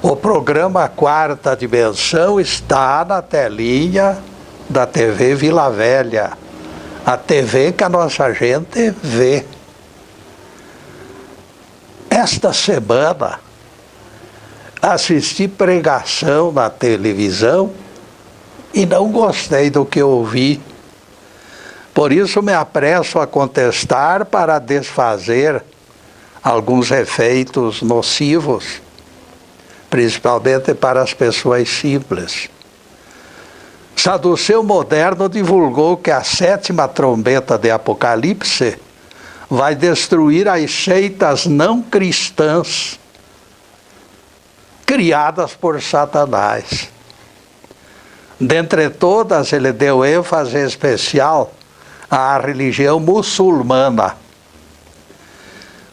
O programa Quarta Dimensão está na telinha da TV Vila Velha, a TV que a nossa gente vê. Esta semana, assisti pregação na televisão e não gostei do que ouvi. Por isso me apresso a contestar para desfazer alguns efeitos nocivos, principalmente para as pessoas simples. Saduceu Moderno divulgou que a 7ª trombeta de Apocalipse vai destruir as seitas não cristãs criadas por Satanás. Dentre todas, ele deu ênfase especial à religião muçulmana.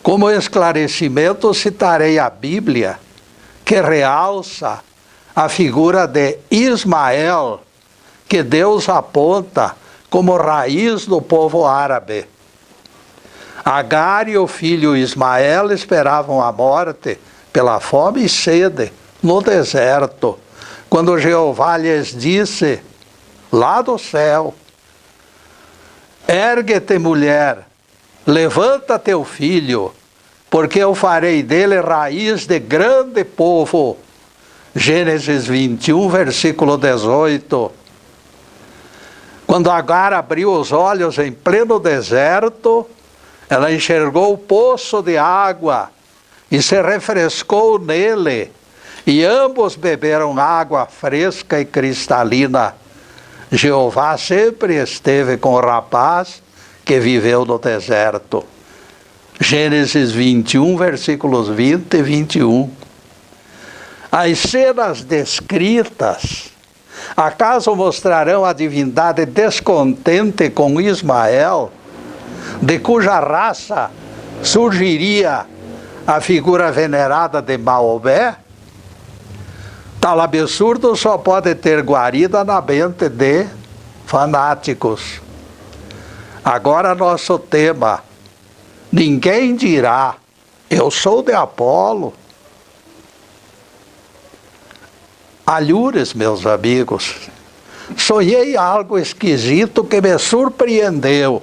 Como esclarecimento, citarei a Bíblia, que realça a figura de Ismael, que Deus aponta como raiz do povo árabe. Agar e o filho Ismael esperavam a morte pela fome e sede no deserto, quando Jeová lhes disse, lá do céu: ergue-te, mulher, levanta teu filho, porque eu farei dele raiz de grande povo. Gênesis 21, versículo 18. Quando Agar abriu os olhos em pleno deserto, ela enxergou o poço de água e se refrescou nele, e ambos beberam água fresca e cristalina. Jeová sempre esteve com o rapaz que viveu no deserto. Gênesis 21, versículos 20 e 21. As cenas descritas, acaso mostrarão a divindade descontente com Ismael, de cuja raça surgiria a figura venerada de Maomé? Tal absurdo só pode ter guarida na mente de fanáticos. Agora nosso tema: ninguém dirá, eu sou de Apolo. Alhures, meus amigos, sonhei algo esquisito que me surpreendeu.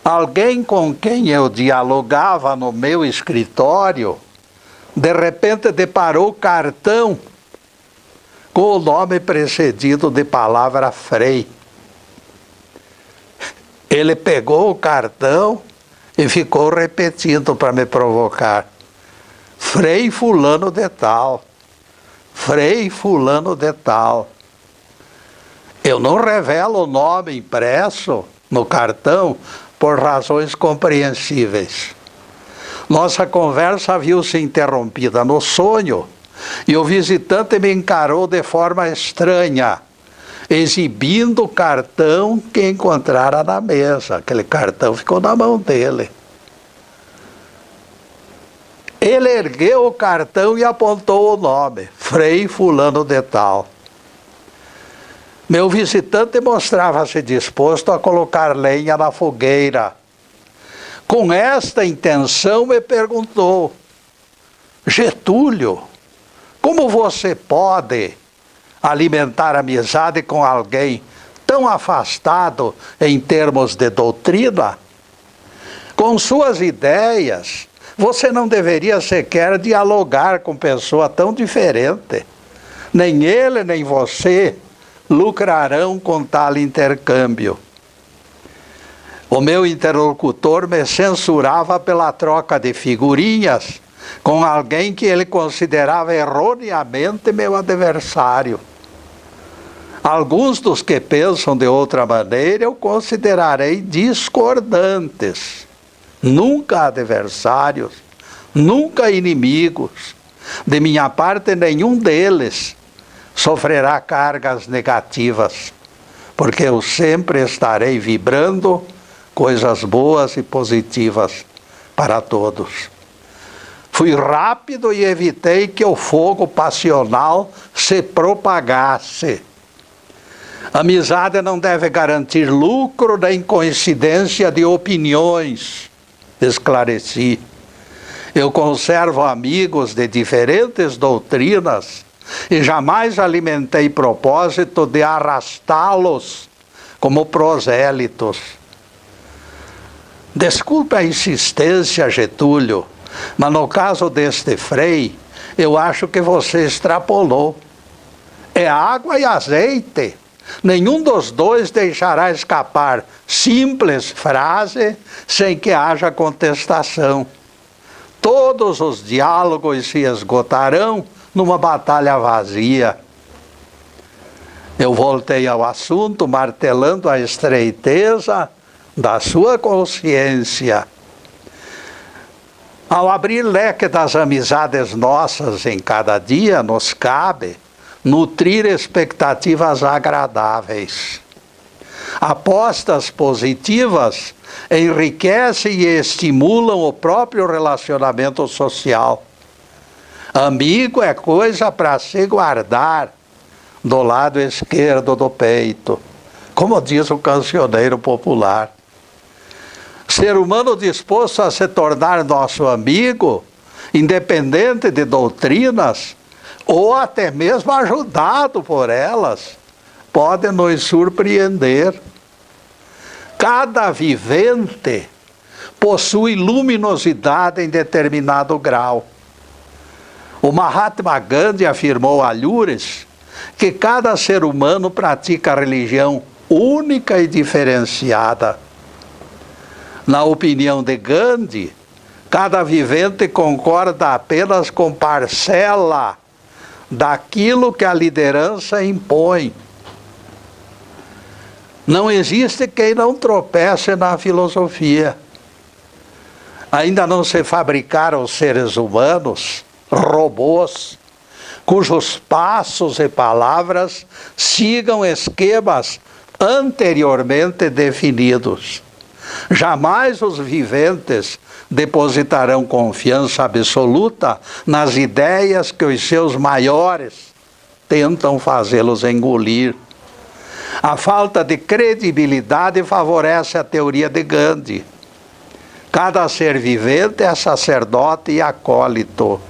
Alguém com quem eu dialogava no meu escritório, de repente deparou cartão com o nome precedido de palavra Frei. Ele pegou o cartão e ficou repetindo para me provocar: Frei fulano de tal, Frei fulano de tal. Eu não revelo o nome impresso no cartão por razões compreensíveis. Nossa conversa viu-se interrompida no sonho e o visitante me encarou de forma estranha, exibindo o cartão que encontrara na mesa. Aquele cartão ficou na mão dele. Ele ergueu o cartão e apontou o nome: Frei fulano de tal. Meu visitante mostrava-se disposto a colocar lenha na fogueira. Com esta intenção me perguntou: Getúlio, como você pode alimentar amizade com alguém tão afastado em termos de doutrina? Com suas ideias, você não deveria sequer dialogar com pessoa tão diferente. Nem ele, nem você lucrarão com tal intercâmbio. O meu interlocutor me censurava pela troca de figurinhas com alguém que ele considerava erroneamente meu adversário. Alguns dos que pensam de outra maneira eu considerarei discordantes, nunca adversários, nunca inimigos. De minha parte, nenhum deles sofrerá cargas negativas, porque eu sempre estarei vibrando coisas boas e positivas para todos. Fui rápido e evitei que o fogo passional se propagasse. Amizade não deve garantir lucro nem coincidência de opiniões, esclareci. Eu conservo amigos de diferentes doutrinas e jamais alimentei propósito de arrastá-los como prosélitos. Desculpe a insistência, Getúlio, mas no caso deste Frei, eu acho que você extrapolou. É água e azeite. Nenhum dos dois deixará escapar simples frase sem que haja contestação. Todos os diálogos se esgotarão numa batalha vazia. Eu voltei ao assunto, martelando a estreiteza da sua consciência. Ao abrir leque das amizades nossas em cada dia, nos cabe nutrir expectativas agradáveis. Apostas positivas enriquecem e estimulam o próprio relacionamento social. Amigo é coisa para se guardar do lado esquerdo do peito, como diz o cancioneiro popular. Ser humano disposto a se tornar nosso amigo, independente de doutrinas, ou até mesmo ajudado por elas, pode nos surpreender. Cada vivente possui luminosidade em determinado grau. O Mahatma Gandhi afirmou a Lourdes que cada ser humano pratica a religião única e diferenciada. Na opinião de Gandhi, cada vivente concorda apenas com parcela daquilo que a liderança impõe. Não existe quem não tropece na filosofia. Ainda não se fabricaram seres humanos, robôs, cujos passos e palavras sigam esquemas anteriormente definidos. Jamais os viventes depositarão confiança absoluta nas ideias que os seus maiores tentam fazê-los engolir. A falta de credibilidade favorece a teoria de Gandhi. Cada ser vivente é sacerdote e acólito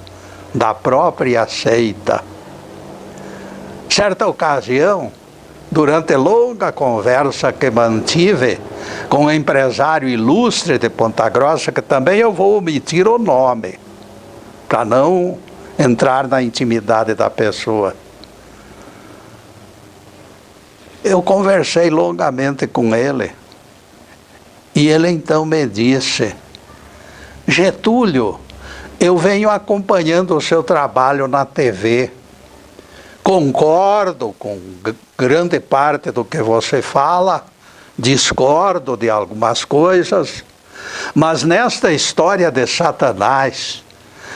da própria seita. Certa ocasião, durante longa conversa que mantive com um empresário ilustre de Ponta Grossa, que também eu vou omitir o nome, para não entrar na intimidade da pessoa. Eu conversei longamente com ele, e ele então me disse: Getúlio, eu venho acompanhando o seu trabalho na TV, concordo com grande parte do que você fala, discordo de algumas coisas, mas nesta história de Satanás,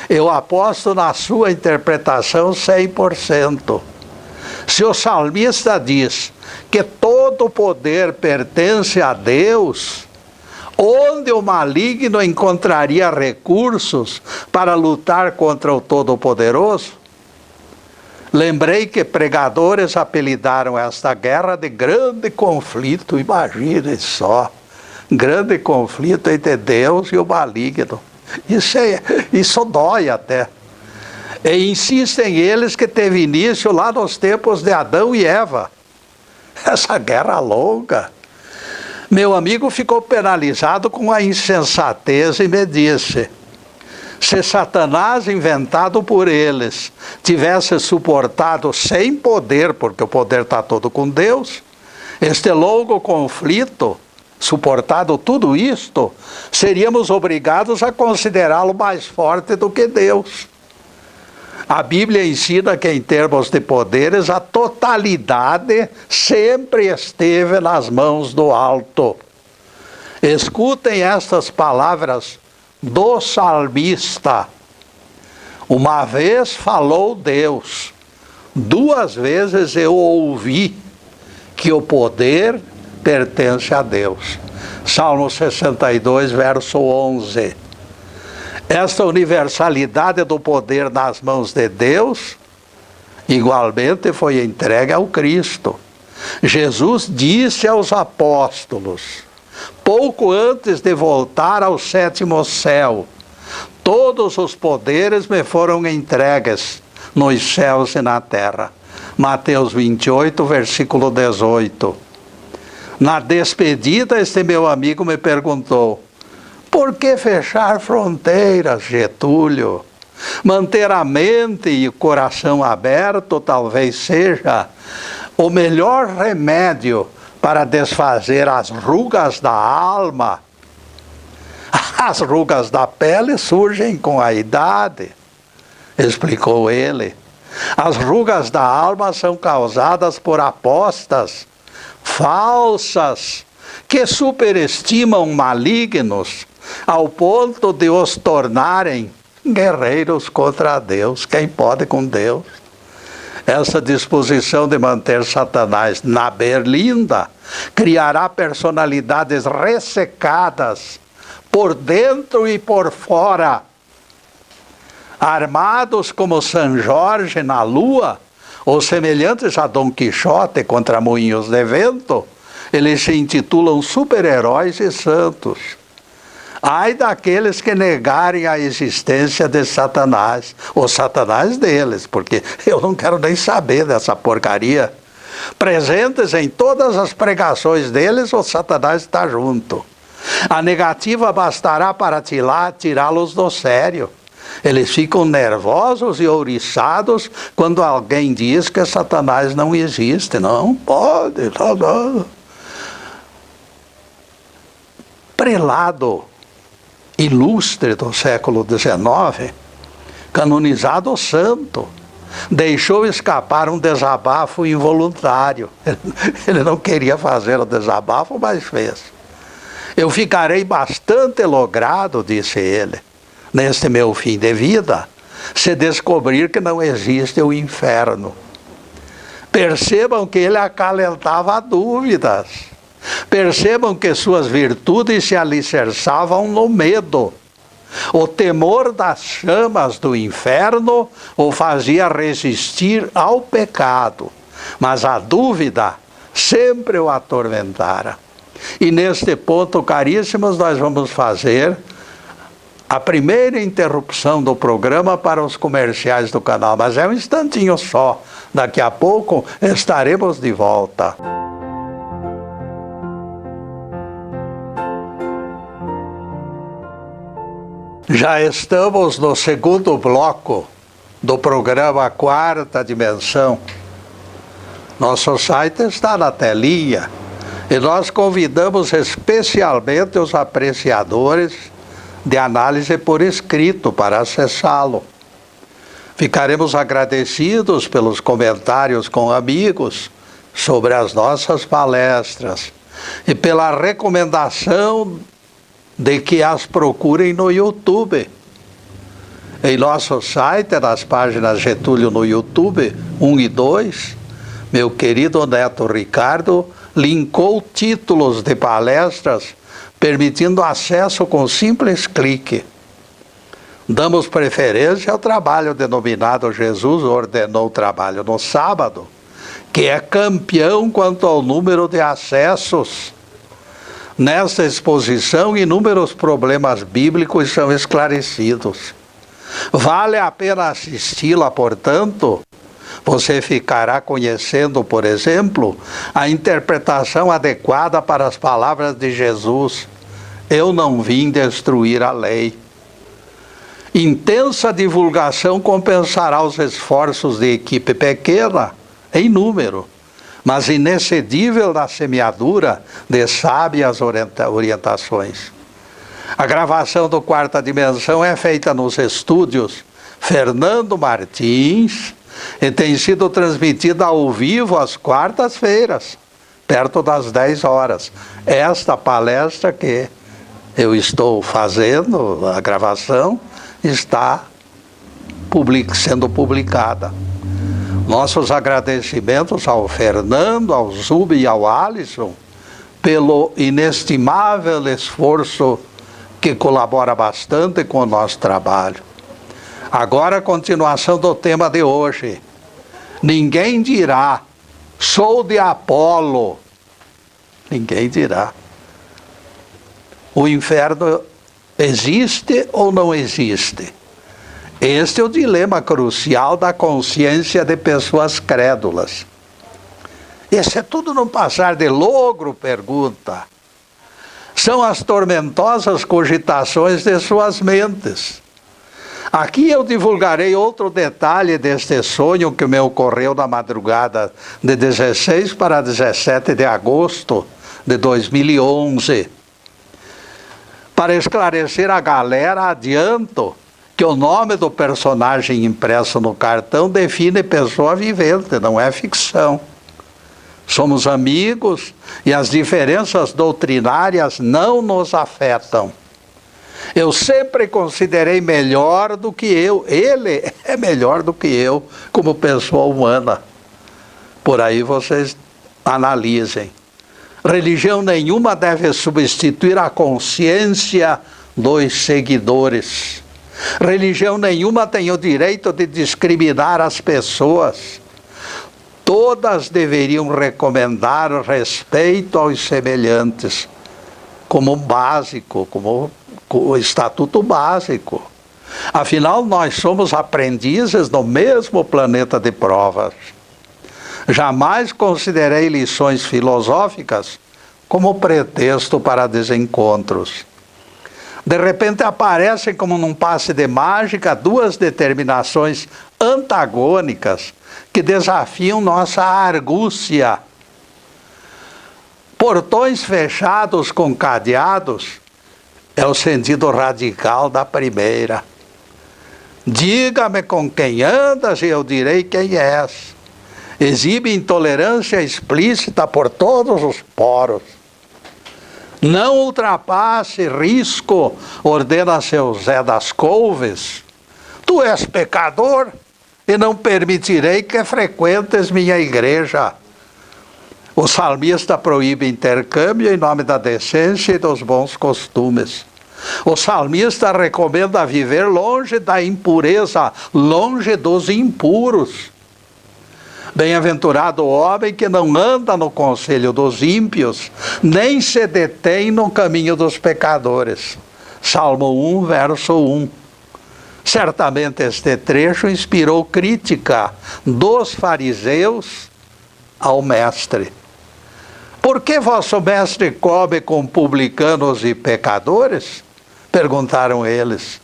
eu aposto na sua interpretação 100%. Se o salmista diz que todo poder pertence a Deus, onde o maligno encontraria recursos para lutar contra o Todo-Poderoso? Lembrei que pregadores apelidaram esta guerra de grande conflito, imagine só, grande conflito entre Deus e o maligno. Isso dói até. E insistem eles que teve início lá nos tempos de Adão e Eva. Essa guerra longa. Meu amigo ficou penalizado com a insensatez e me disse: se Satanás, inventado por eles, tivesse suportado sem poder, porque o poder está todo com Deus, este longo conflito, suportado tudo isto, seríamos obrigados a considerá-lo mais forte do que Deus. A Bíblia ensina que, em termos de poderes, a totalidade sempre esteve nas mãos do alto. Escutem estas palavras do salmista: uma vez falou Deus, duas vezes eu ouvi que o poder pertence a Deus. Salmo 62, verso 11. Esta universalidade do poder nas mãos de Deus, igualmente foi entregue ao Cristo. Jesus disse aos apóstolos, pouco antes de voltar ao sétimo céu: Todos os poderes me foram entregues nos céus e na terra. Mateus 28, versículo 18. Na despedida, este meu amigo me perguntou: por que fechar fronteiras, Getúlio? Manter a mente e o coração aberto talvez seja o melhor remédio para desfazer as rugas da alma. As rugas da pele surgem com a idade, explicou ele. As rugas da alma são causadas por apostas falsas que superestimam malignos ao ponto de os tornarem guerreiros contra Deus. Quem pode com Deus? Essa disposição de manter Satanás na berlinda criará personalidades ressecadas por dentro e por fora. Armados como São Jorge na lua, ou semelhantes a Dom Quixote contra moinhos de vento, eles se intitulam super-heróis e santos. Ai daqueles que negarem a existência de Satanás, o Satanás deles, porque eu não quero nem saber dessa porcaria. Presentes em todas as pregações deles, o Satanás está junto. A negativa bastará para tirá-los do sério. Eles ficam nervosos e ouriçados quando alguém diz que Satanás não existe. Não pode, não. Prelado ilustre do século XIX, canonizado santo, deixou escapar um desabafo involuntário. Ele não queria fazer o desabafo, mas fez. Eu ficarei bastante logrado, disse ele, neste meu fim de vida, se descobrir que não existe o inferno. Percebam que ele acalentava dúvidas. Percebam que suas virtudes se alicerçavam no medo. O temor das chamas do inferno o fazia resistir ao pecado, mas a dúvida sempre o atormentara. E neste ponto, caríssimos, nós vamos fazer a primeira interrupção do programa para os comerciais do canal, mas é um instantinho só. Daqui a pouco estaremos de volta. Já estamos no segundo bloco do programa Quarta Dimensão. Nosso site está na telinha e nós convidamos especialmente os apreciadores de análise por escrito para acessá-lo. Ficaremos agradecidos pelos comentários com amigos sobre as nossas palestras e pela recomendação de que as procurem no YouTube. Em nosso site, nas páginas Getúlio no YouTube 1 e 2, meu querido neto Ricardo linkou títulos de palestras, permitindo acesso com simples clique. Damos preferência ao trabalho denominado Jesus Ordenou Trabalho no Sábado, que é campeão quanto ao número de acessos. Nesta exposição, inúmeros problemas bíblicos são esclarecidos. Vale a pena assisti-la, portanto. Você ficará conhecendo, por exemplo, a interpretação adequada para as palavras de Jesus: eu não vim destruir a lei. Intensa divulgação compensará os esforços de equipe pequena em número, mas inexcedível na semeadura de sábias orientações. A gravação do Quarta Dimensão é feita nos estúdios Fernando Martins e tem sido transmitida ao vivo às quartas-feiras, perto das 10 horas. Esta palestra que eu estou fazendo, a gravação, está sendo publicada. Nossos agradecimentos ao Fernando, ao Zubi e ao Alisson pelo inestimável esforço que colabora bastante com o nosso trabalho. Agora a continuação do tema de hoje. Ninguém dirá, sou de Apolo. Ninguém dirá. O inferno Existe ou não existe? Este é o dilema crucial da consciência de pessoas crédulas. Isso é tudo num passar de logro, pergunta. São as tormentosas cogitações de suas mentes. Aqui eu divulgarei outro detalhe deste sonho que me ocorreu na madrugada de 16 para 17 de agosto de 2011. Para esclarecer a galera, adianto que o nome do personagem impresso no cartão define pessoa vivente, não é ficção. Somos amigos e as diferenças doutrinárias não nos afetam. Eu sempre considerei melhor do que eu, ele é melhor do que eu como pessoa humana. Por aí vocês analisem. Religião nenhuma deve substituir a consciência dos seguidores. Religião nenhuma tem o direito de discriminar as pessoas. Todas deveriam recomendar respeito aos semelhantes, como básico, como o estatuto básico. Afinal, nós somos aprendizes no mesmo planeta de provas. Jamais considerei lições filosóficas como pretexto para desencontros. De repente aparecem como num passe de mágica duas determinações antagônicas que desafiam nossa argúcia. Portões fechados com cadeados é o sentido radical da primeira. Diga-me com quem andas e eu direi quem és. Exibe intolerância explícita por todos os poros. Não ultrapasse risco, ordena seu Zé das Couves. Tu és pecador e não permitirei que frequentes minha igreja. O salmista proíbe intercâmbio em nome da decência e dos bons costumes. O salmista recomenda viver longe da impureza, longe dos impuros. Bem-aventurado o homem que não anda no conselho dos ímpios, nem se detém no caminho dos pecadores. Salmo 1, verso 1. Certamente este trecho inspirou crítica dos fariseus ao mestre. Por que vosso mestre come com publicanos e pecadores? Perguntaram eles.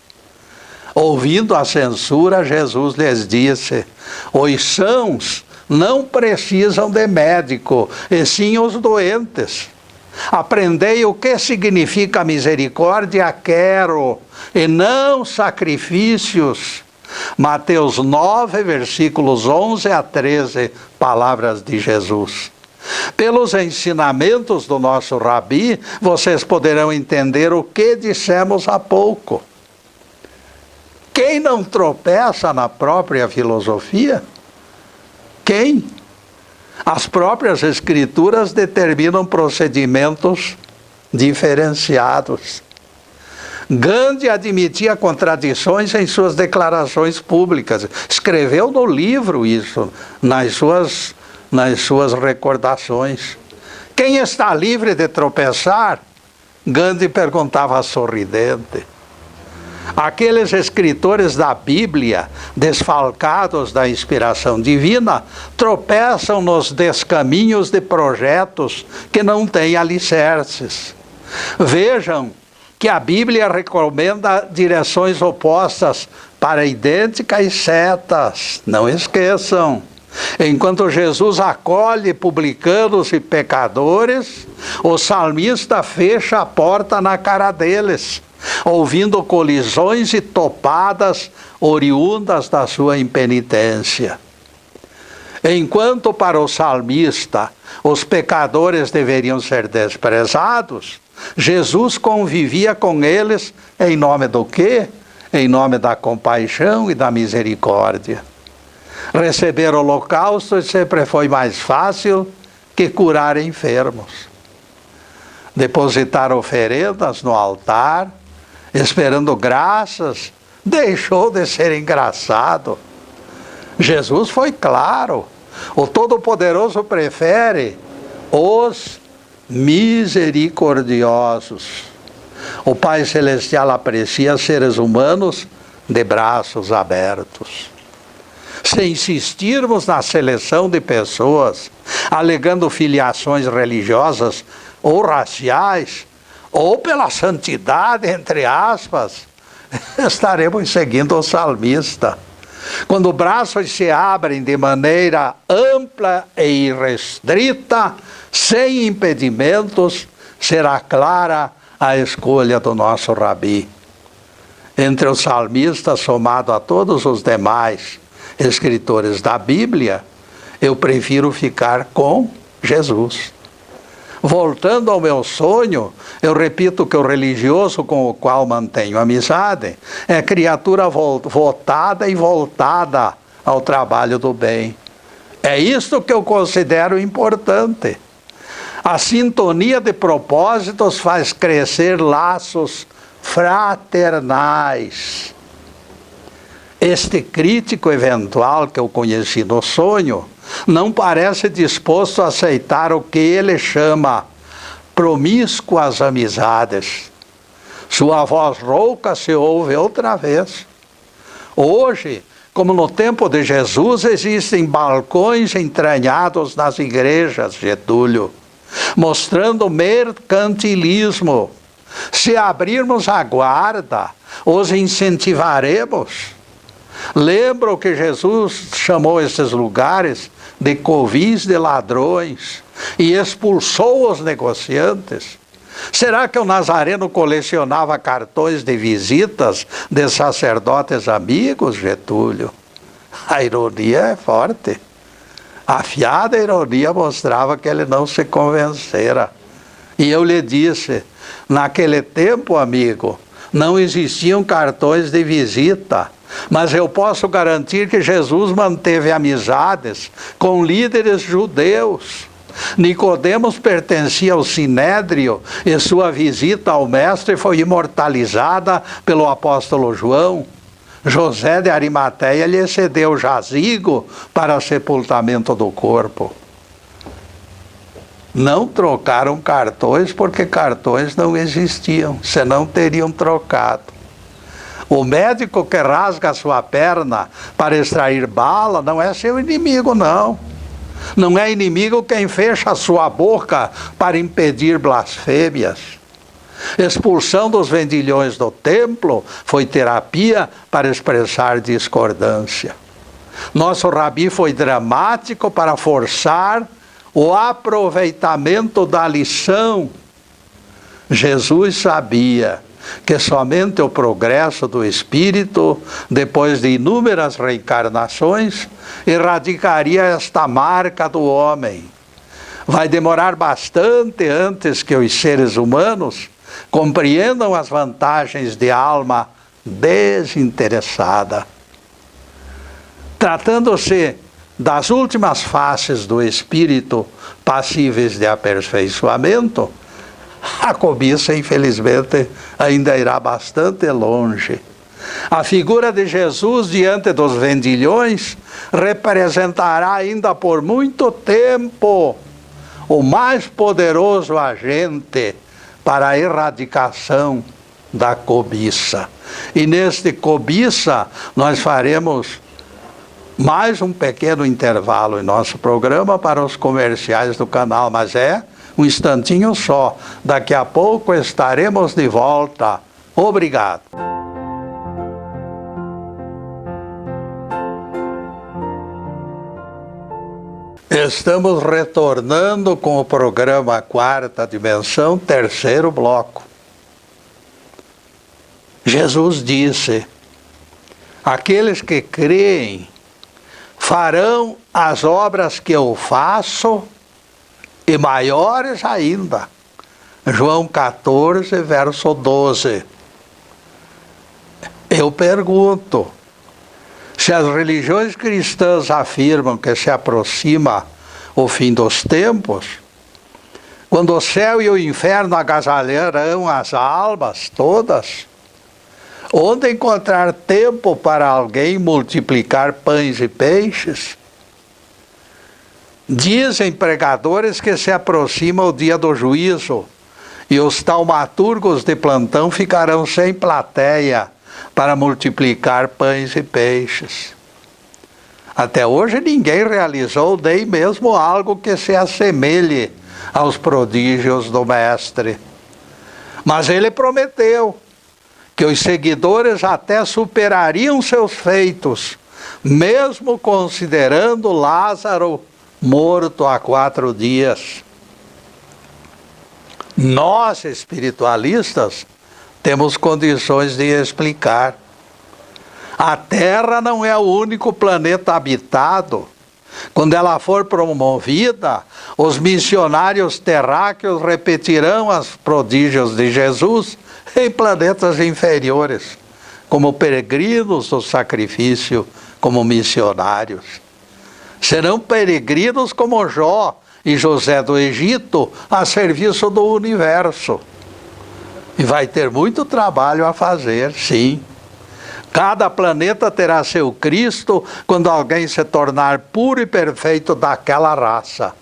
Ouvindo a censura, Jesus lhes disse: os sãos não precisam de médico, e sim os doentes. Aprendei o que significa misericórdia, quero, e não sacrifícios. Mateus 9, versículos 11 a 13, palavras de Jesus. Pelos ensinamentos do nosso Rabi, vocês poderão entender o que dissemos há pouco. Quem não tropeça na própria filosofia? Quem? As próprias escrituras determinam procedimentos diferenciados. Gandhi admitia contradições em suas declarações públicas. Escreveu no livro isso, nas suas recordações. Quem está livre de tropeçar? Gandhi perguntava sorridente. Aqueles escritores da Bíblia, desfalcados da inspiração divina, tropeçam nos descaminhos de projetos que não têm alicerces. Vejam que a Bíblia recomenda direções opostas para idênticas setas. Não esqueçam. Enquanto Jesus acolhe publicanos e pecadores, o salmista fecha a porta na cara deles, ouvindo colisões e topadas oriundas da sua impenitência. Enquanto para o salmista os pecadores deveriam ser desprezados, Jesus convivia com eles em nome do quê? Em nome da compaixão e da misericórdia. Receber holocaustos sempre foi mais fácil que curar enfermos. Depositar oferendas no altar, esperando graças, deixou de ser engraçado. Jesus foi claro. O Todo-Poderoso prefere os misericordiosos. O Pai Celestial aprecia seres humanos de braços abertos. Se insistirmos na seleção de pessoas, alegando filiações religiosas ou raciais, ou pela santidade, entre aspas, estaremos seguindo o salmista. Quando braços se abrem de maneira ampla e irrestrita, sem impedimentos, será clara a escolha do nosso Rabi. Entre os salmistas, somado a todos os demais escritores da Bíblia, eu prefiro ficar com Jesus. Voltando ao meu sonho, eu repito que o religioso com o qual mantenho amizade é criatura votada e voltada ao trabalho do bem. É isto que eu considero importante. A sintonia de propósitos faz crescer laços fraternais. Este crítico eventual que eu conheci no sonho não parece disposto a aceitar o que ele chama promíscuas amizades. Sua voz rouca se ouve outra vez. Hoje, como no tempo de Jesus, existem balcões entranhados nas igrejas, Getúlio, mostrando mercantilismo. Se abrirmos a guarda, os incentivaremos. Lembram que Jesus chamou esses lugares de covis de ladrões e expulsou os negociantes? Será que o Nazareno colecionava cartões de visitas de sacerdotes amigos, Getúlio? A ironia é forte. A afiada ironia mostrava que ele não se convencera. E eu lhe disse, naquele tempo, amigo, não existiam cartões de visita, mas eu posso garantir que Jesus manteve amizades com líderes judeus. Nicodemos pertencia ao Sinédrio e sua visita ao mestre foi imortalizada pelo apóstolo João. José de Arimateia lhe cedeu jazigo para sepultamento do corpo. Não trocaram cartões porque cartões não existiam, senão teriam trocado. O médico que rasga sua perna para extrair bala não é seu inimigo, não. Não é inimigo quem fecha a sua boca para impedir blasfêmias. Expulsão dos vendilhões do templo foi terapia para expressar discordância. Nosso Rabi foi dramático para forçar o aproveitamento da lição. Jesus sabia que somente o progresso do espírito, depois de inúmeras reencarnações, erradicaria esta marca do homem. Vai demorar bastante antes que os seres humanos compreendam as vantagens de alma desinteressada. Tratando-se das últimas faces do espírito passíveis de aperfeiçoamento, a cobiça, infelizmente, ainda irá bastante longe. A figura de Jesus diante dos vendilhões representará ainda por muito tempo o mais poderoso agente para a erradicação da cobiça. E neste cobiça nós faremos mais um pequeno intervalo em nosso programa para os comerciais do canal, mas é um instantinho só. Daqui a pouco estaremos de volta. Obrigado. Estamos retornando com o programa Quarta Dimensão, terceiro bloco. Jesus disse: aqueles que creem farão as obras que eu faço e maiores ainda. João 14, verso 12. Eu pergunto, se as religiões cristãs afirmam que se aproxima o fim dos tempos, quando o céu e o inferno agasalharão as almas todas, onde encontrar tempo para alguém multiplicar pães e peixes? Dizem pregadores que se aproxima o dia do juízo e os taumaturgos de plantão ficarão sem plateia para multiplicar pães e peixes. Até hoje ninguém realizou nem mesmo algo que se assemelhe aos prodígios do Mestre. Mas ele prometeu que os seguidores até superariam seus feitos, mesmo considerando Lázaro morto há 4 dias. Nós, espiritualistas, temos condições de explicar. A Terra não é o único planeta habitado. Quando ela for promovida, os missionários terráqueos repetirão os prodígios de Jesus em planetas inferiores, como peregrinos do sacrifício, como missionários. Serão peregrinos como Jó e José do Egito a serviço do universo. E vai ter muito trabalho a fazer, sim. Cada planeta terá seu Cristo quando alguém se tornar puro e perfeito daquela raça.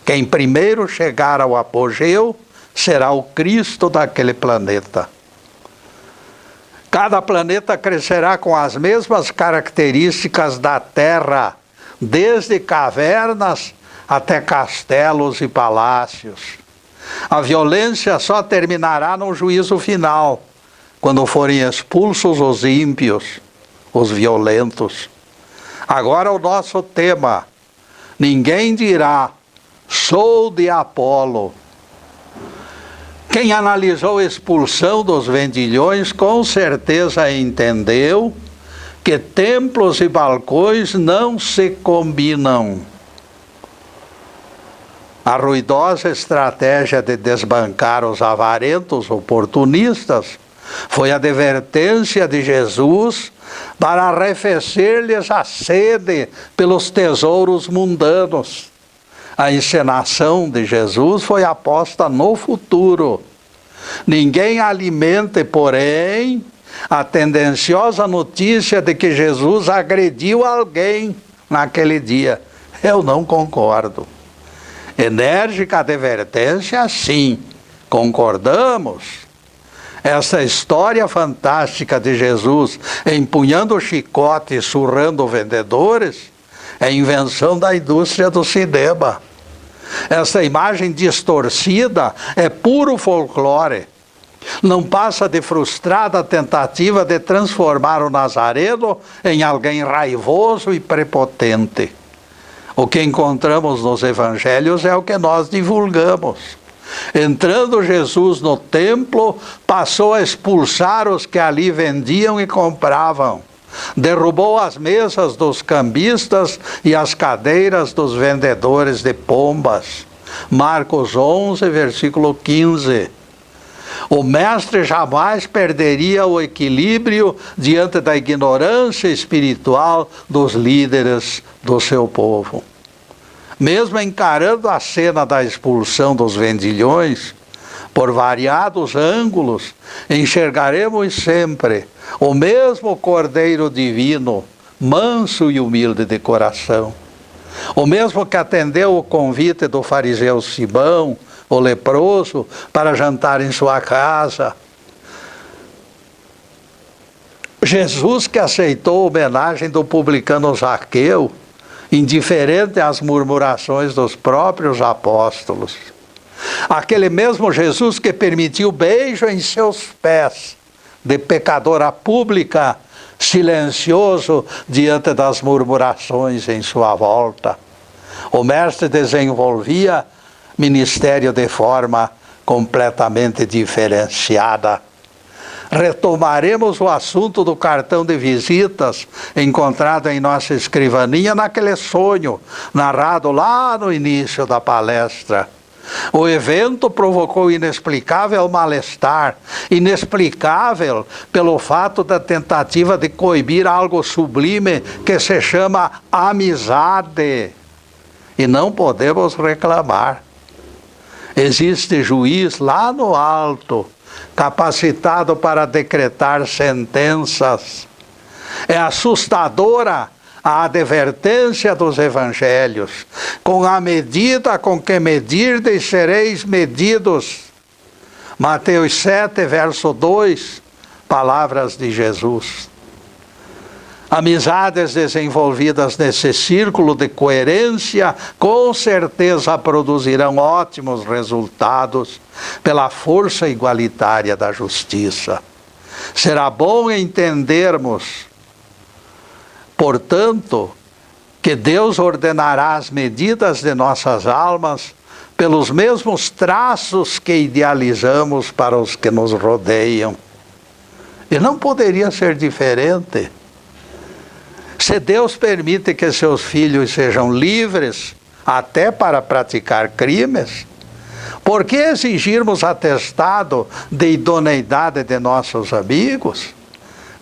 Quem primeiro chegar ao apogeu será o Cristo daquele planeta. Cada planeta crescerá com as mesmas características da Terra, desde cavernas até castelos e palácios. A violência só terminará no juízo final, quando forem expulsos os ímpios, os violentos. Agora o nosso tema: ninguém dirá, sou de Apolo. Quem analisou a expulsão dos vendilhões com certeza entendeu que templos e balcões não se combinam. A ruidosa estratégia de desbancar os avarentos oportunistas foi a advertência de Jesus para arrefecer-lhes a sede pelos tesouros mundanos. A encenação de Jesus foi aposta no futuro. Ninguém alimente, porém, a tendenciosa notícia de que Jesus agrediu alguém naquele dia. Eu não concordo. Enérgica advertência, sim, concordamos. Essa história fantástica de Jesus empunhando o chicote e surrando vendedores é invenção da indústria do cinema. Essa imagem distorcida é puro folclore. Não passa de frustrada tentativa de transformar o Nazareno em alguém raivoso e prepotente. O que encontramos nos evangelhos é o que nós divulgamos. Entrando Jesus no templo, passou a expulsar os que ali vendiam e compravam. Derrubou as mesas dos cambistas e as cadeiras dos vendedores de pombas. Marcos 11, versículo 15. O mestre jamais perderia o equilíbrio diante da ignorância espiritual dos líderes do seu povo. Mesmo encarando a cena da expulsão dos vendilhões, por variados ângulos, enxergaremos sempre o mesmo Cordeiro Divino, manso e humilde de coração. O mesmo que atendeu o convite do fariseu Simão, o leproso, para jantar em sua casa. Jesus que aceitou a homenagem do publicano Zaqueu, indiferente às murmurações dos próprios apóstolos. Aquele mesmo Jesus que permitiu beijo em seus pés, de pecadora pública, silencioso diante das murmurações em sua volta. O mestre desenvolvia ministério de forma completamente diferenciada. Retomaremos o assunto do cartão de visitas encontrado em nossa escrivaninha naquele sonho narrado lá no início da palestra. O evento provocou inexplicável mal-estar, inexplicável pelo fato da tentativa de coibir algo sublime que se chama amizade. E não podemos reclamar. Existe juiz lá no alto, capacitado para decretar sentenças. É assustadora a advertência dos evangelhos. Com a medida com que medirdes sereis medidos. Mateus 7, verso 2, palavras de Jesus. Amizades desenvolvidas nesse círculo de coerência com certeza produzirão ótimos resultados pela força igualitária da justiça. Será bom entendermos, portanto, que Deus ordenará as medidas de nossas almas pelos mesmos traços que idealizamos para os que nos rodeiam. E não poderia ser diferente. Se Deus permite que seus filhos sejam livres, até para praticar crimes, por que exigirmos atestado de idoneidade de nossos amigos?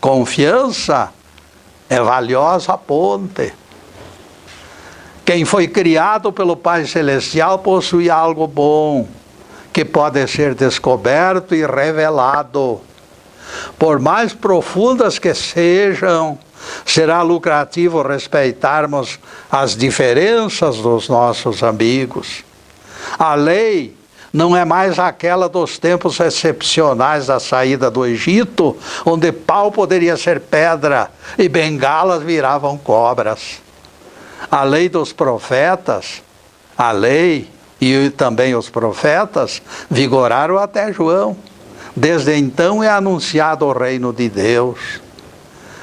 Confiança é valiosa ponte. Quem foi criado pelo Pai Celestial possui algo bom, que pode ser descoberto e revelado. Por mais profundas que sejam, será lucrativo respeitarmos as diferenças dos nossos amigos. A lei não é mais aquela dos tempos excepcionais da saída do Egito, onde pau poderia ser pedra e bengalas viravam cobras. A lei dos profetas, a lei e também os profetas vigoraram até João. Desde então é anunciado o reino de Deus.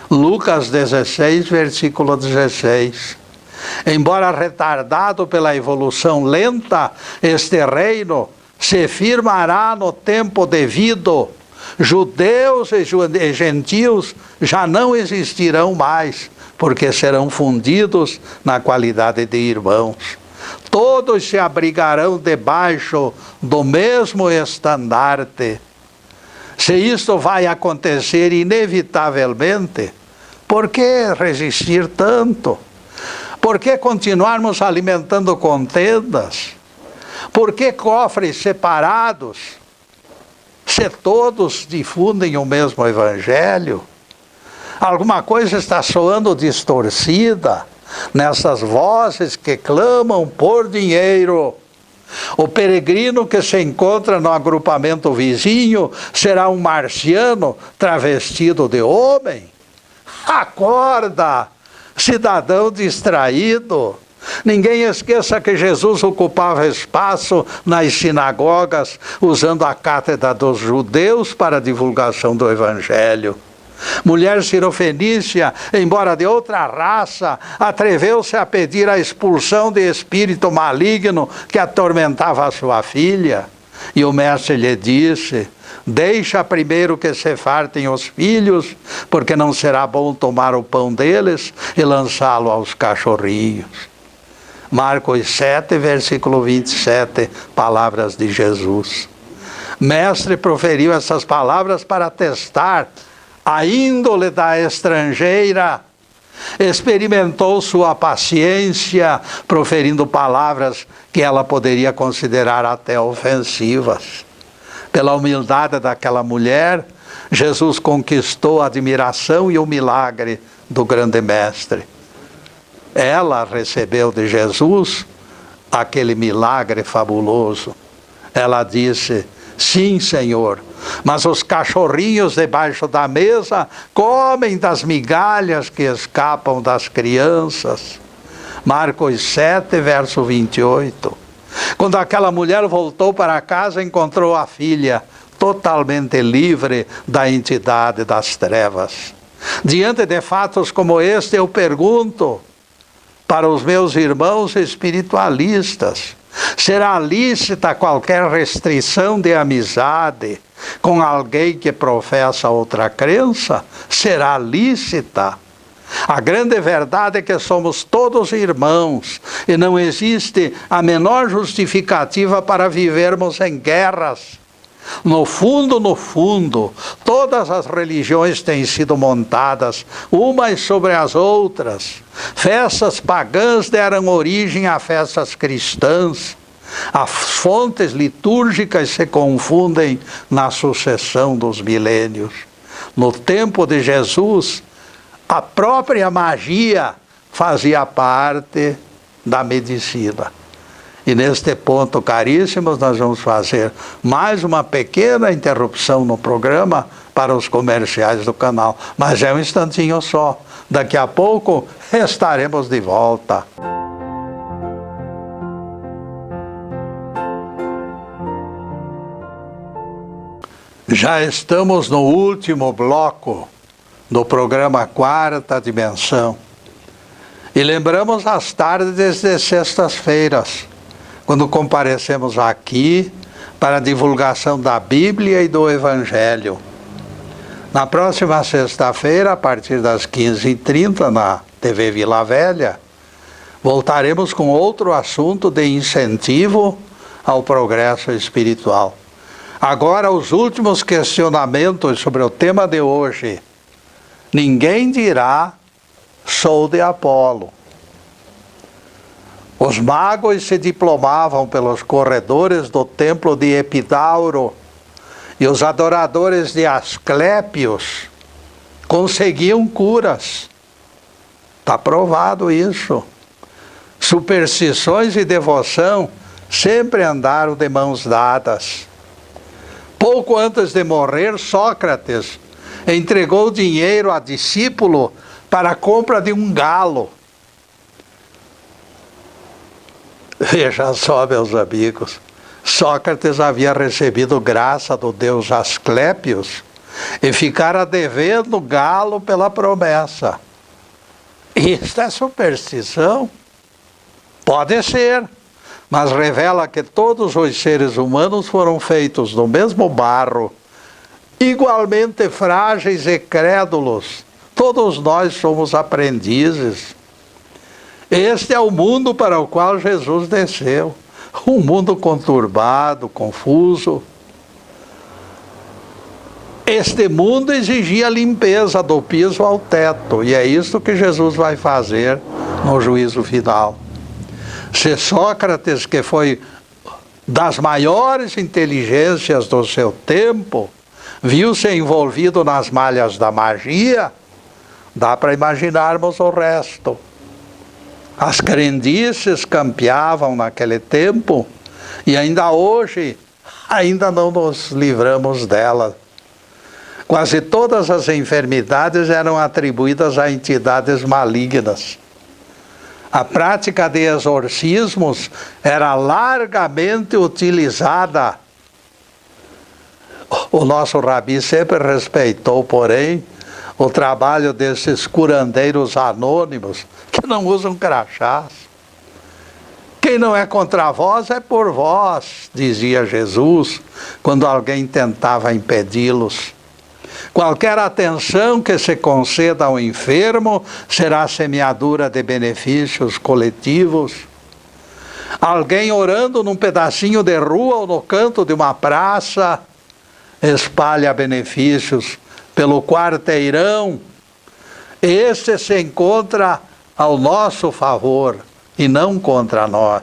Lucas 16, versículo 16. Embora retardado pela evolução lenta, este reino se firmará no tempo devido. Judeus e gentios já não existirão mais, porque serão fundidos na qualidade de irmãos. Todos se abrigarão debaixo do mesmo estandarte. Se isto vai acontecer inevitavelmente, por que resistir tanto? Por que continuarmos alimentando contendas? Por que cofres separados? Se todos difundem o mesmo evangelho? Alguma coisa está soando distorcida nessas vozes que clamam por dinheiro. O peregrino que se encontra no agrupamento vizinho será um marciano travestido de homem? Acorda, cidadão distraído! Ninguém esqueça que Jesus ocupava espaço nas sinagogas, usando a cátedra dos judeus para a divulgação do evangelho. Mulher cirofenícia, embora de outra raça, atreveu-se a pedir a expulsão de espírito maligno que atormentava a sua filha. E o mestre lhe disse: deixa primeiro que se fartem os filhos, porque não será bom tomar o pão deles e lançá-lo aos cachorrinhos. Marcos 7, versículo 27, palavras de Jesus. Mestre proferiu essas palavras para testar a índole da estrangeira. Experimentou sua paciência, proferindo palavras que ela poderia considerar até ofensivas. Pela humildade daquela mulher, Jesus conquistou a admiração e o milagre do grande mestre. Ela recebeu de Jesus aquele milagre fabuloso. Ela disse: sim, Senhor, mas os cachorrinhos debaixo da mesa comem das migalhas que escapam das crianças. Marcos 7, verso 28. Quando aquela mulher voltou para casa, encontrou a filha totalmente livre da entidade das trevas. Diante de fatos como este, eu pergunto para os meus irmãos espiritualistas: será lícita qualquer restrição de amizade com alguém que professa outra crença? Será lícita? A grande verdade é que somos todos irmãos e não existe a menor justificativa para vivermos em guerras. No fundo, todas as religiões têm sido montadas umas sobre as outras. Festas pagãs deram origem a festas cristãs. As fontes litúrgicas se confundem na sucessão dos milênios. No tempo de Jesus, a própria magia fazia parte da medicina. E neste ponto, caríssimos, nós vamos fazer mais uma pequena interrupção no programa para os comerciais do canal. Mas é um instantinho só. Daqui a pouco estaremos de volta. Já estamos no último bloco do programa Quarta Dimensão. E lembramos as tardes de sextas-feiras, quando comparecemos aqui para a divulgação da Bíblia e do Evangelho. Na próxima sexta-feira, a partir das 15h30, na TV Vila Velha, voltaremos com outro assunto de incentivo ao progresso espiritual. Agora, os últimos questionamentos sobre o tema de hoje. Ninguém dirá, sou de Apolo. Os magos se diplomavam pelos corredores do templo de Epidauro e os adoradores de Asclépios conseguiam curas. Está provado isso. Superstições e devoção sempre andaram de mãos dadas. Pouco antes de morrer, Sócrates entregou dinheiro a discípulo para a compra de um galo. Veja só, meus amigos, Sócrates havia recebido graça do deus Asclépios e ficara devendo galo pela promessa. Isto é superstição? Pode ser, mas revela que todos os seres humanos foram feitos do mesmo barro, igualmente frágeis e crédulos. Todos nós somos aprendizes. Este é o mundo para o qual Jesus desceu. Um mundo conturbado, confuso. Este mundo exigia limpeza do piso ao teto, e é isso que Jesus vai fazer no juízo final. Se Sócrates, que foi das maiores inteligências do seu tempo, viu-se envolvido nas malhas da magia, dá para imaginarmos o resto. As crendices campeavam naquele tempo e ainda hoje, ainda não nos livramos delas. Quase todas as enfermidades eram atribuídas a entidades malignas. A prática de exorcismos era largamente utilizada. O nosso rabi sempre respeitou, porém, o trabalho desses curandeiros anônimos, que não usam crachás. Quem não é contra vós é por vós, dizia Jesus, quando alguém tentava impedi-los. Qualquer atenção que se conceda ao enfermo será semeadura de benefícios coletivos. Alguém orando num pedacinho de rua ou no canto de uma praça espalha benefícios pelo quarteirão. Este se encontra ao nosso favor e não contra nós.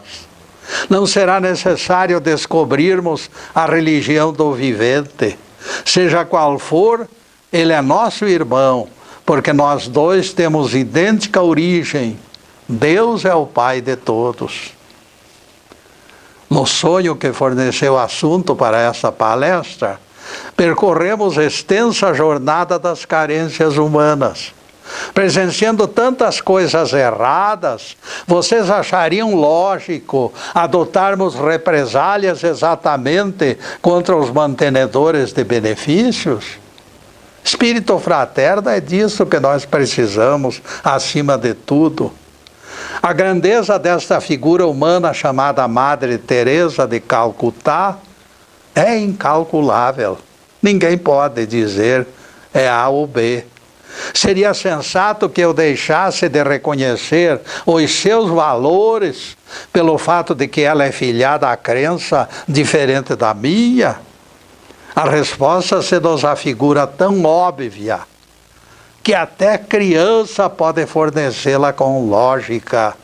Não será necessário descobrirmos a religião do vivente. Seja qual for, ele é nosso irmão, porque nós dois temos idêntica origem. Deus é o Pai de todos. No sonho que forneceu assunto para essa palestra, percorremos extensa jornada das carências humanas. Presenciando tantas coisas erradas, vocês achariam lógico adotarmos represálias exatamente contra os mantenedores de benefícios? Espírito fraterno é disso que nós precisamos, acima de tudo. A grandeza desta figura humana chamada Madre Teresa de Calcutá é incalculável. Ninguém pode dizer é A ou B. Seria sensato que eu deixasse de reconhecer os seus valores pelo fato de que ela é filiada à crença diferente da minha? A resposta se nos afigura tão óbvia que até criança pode fornecê-la com lógica.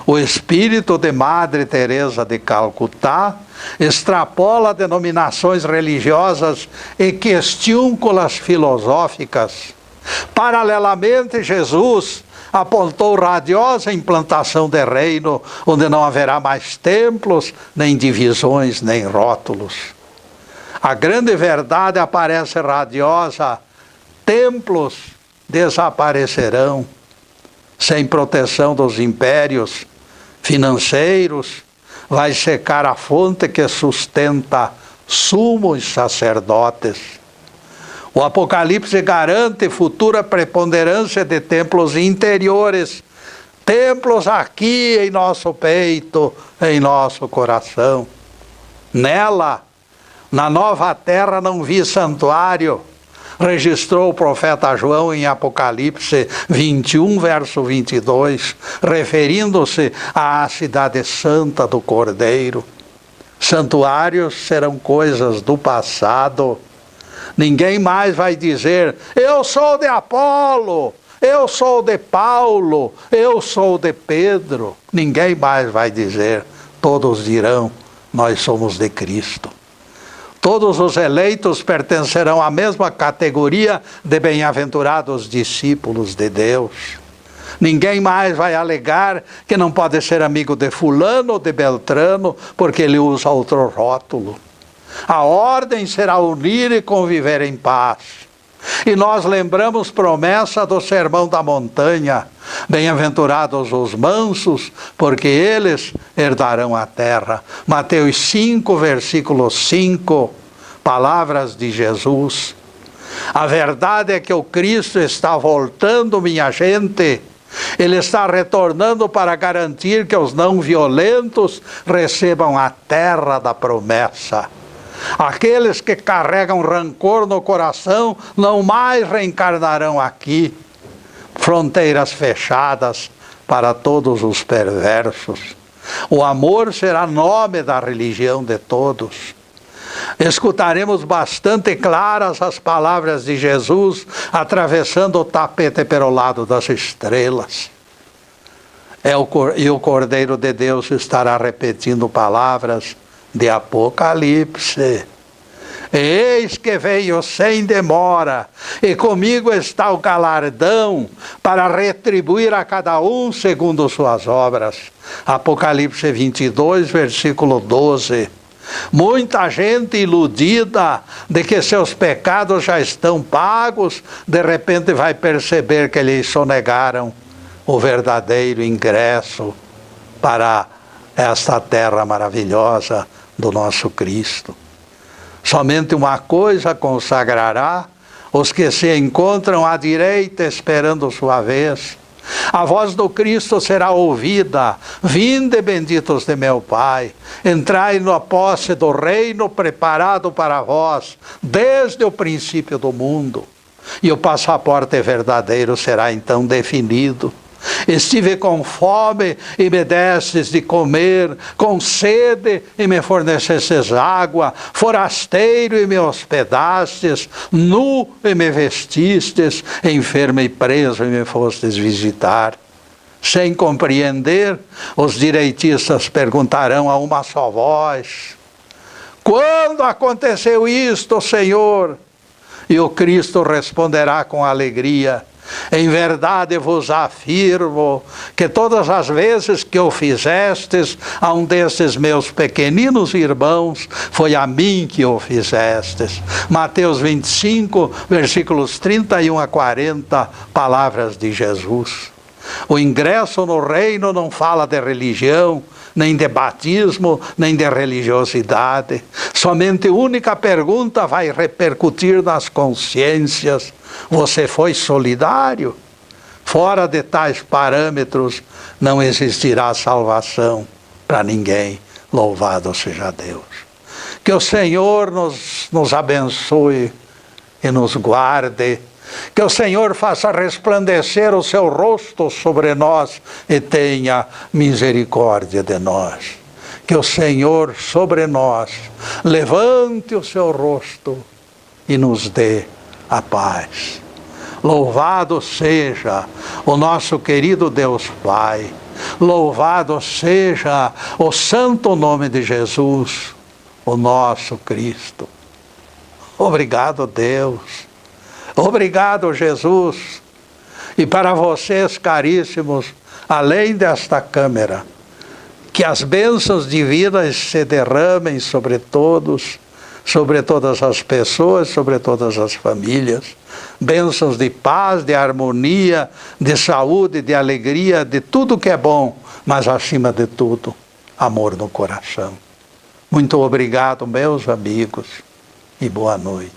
O espírito de Madre Teresa de Calcutá extrapola denominações religiosas e questiúnculas filosóficas. Paralelamente, Jesus apontou radiosa implantação de reino, onde não haverá mais templos, nem divisões, nem rótulos. A grande verdade aparece radiosa: templos desaparecerão, sem proteção dos impérios financeiros, vai secar a fonte que sustenta sumos sacerdotes. O Apocalipse garante futura preponderância de templos interiores, templos aqui em nosso peito, em nosso coração. Nela, na nova terra, não vi santuário, registrou o profeta João em Apocalipse 21, verso 22, referindo-se à cidade santa do Cordeiro. Santuários serão coisas do passado. Ninguém mais vai dizer: eu sou de Apolo, eu sou de Paulo, eu sou de Pedro. Ninguém mais vai dizer. Todos dirão: nós somos de Cristo. Todos os eleitos pertencerão à mesma categoria de bem-aventurados discípulos de Deus. Ninguém mais vai alegar que não pode ser amigo de fulano ou de Beltrano, porque ele usa outro rótulo. A ordem será unir e conviver em paz. E nós lembramos promessa do Sermão da Montanha: bem-aventurados os mansos, porque eles herdarão a terra. Mateus 5, versículo 5, palavras de Jesus. A verdade é que o Cristo está voltando, minha gente. Ele está retornando para garantir que os não violentos recebam a terra da promessa. Aqueles que carregam rancor no coração não mais reencarnarão aqui. Fronteiras fechadas para todos os perversos. O amor será nome da religião de todos. Escutaremos bastante claras as palavras de Jesus atravessando o tapete pelo lado das estrelas. E o Cordeiro de Deus estará repetindo palavras de Apocalipse. Eis que veio sem demora, e comigo está o galardão para retribuir a cada um segundo suas obras. Apocalipse 22, versículo 12. Muita gente iludida de que seus pecados já estão pagos, de repente vai perceber que lhes sonegaram o verdadeiro ingresso para esta terra maravilhosa do nosso Cristo. Somente uma coisa consagrará os que se encontram à direita esperando sua vez. A voz do Cristo será ouvida: vinde, benditos de meu Pai, entrai na posse do reino preparado para vós desde o princípio do mundo. E o passaporte verdadeiro será então definido. Estive com fome e me destes de comer, com sede e me fornecestes água, forasteiro e me hospedastes, nu e me vestistes, enfermo e preso e me fostes visitar. Sem compreender, os direitistas perguntarão a uma só voz: quando aconteceu isto, Senhor? E o Cristo responderá com alegria: em verdade vos afirmo que todas as vezes que o fizestes a um desses meus pequeninos irmãos, foi a mim que o fizestes. Mateus 25, versículos 31 a 40, palavras de Jesus. O ingresso no reino não fala de religião, nem de batismo, nem de religiosidade. Somente única pergunta vai repercutir nas consciências: você foi solidário? Fora de tais parâmetros não existirá salvação para ninguém. Louvado seja Deus. Que o Senhor nos abençoe e nos guarde. Que o Senhor faça resplandecer o seu rosto sobre nós e tenha misericórdia de nós. Que o Senhor sobre nós levante o seu rosto e nos dê a paz. Louvado seja o nosso querido Deus Pai. Louvado seja o santo nome de Jesus, o nosso Cristo. Obrigado, Deus. Obrigado, Jesus. E para vocês, caríssimos, além desta câmera, que as bênçãos divinas se derramem sobre todos, sobre todas as pessoas, sobre todas as famílias. Bênçãos de paz, de harmonia, de saúde, de alegria, de tudo que é bom, mas acima de tudo, amor no coração. Muito obrigado, meus amigos, e boa noite.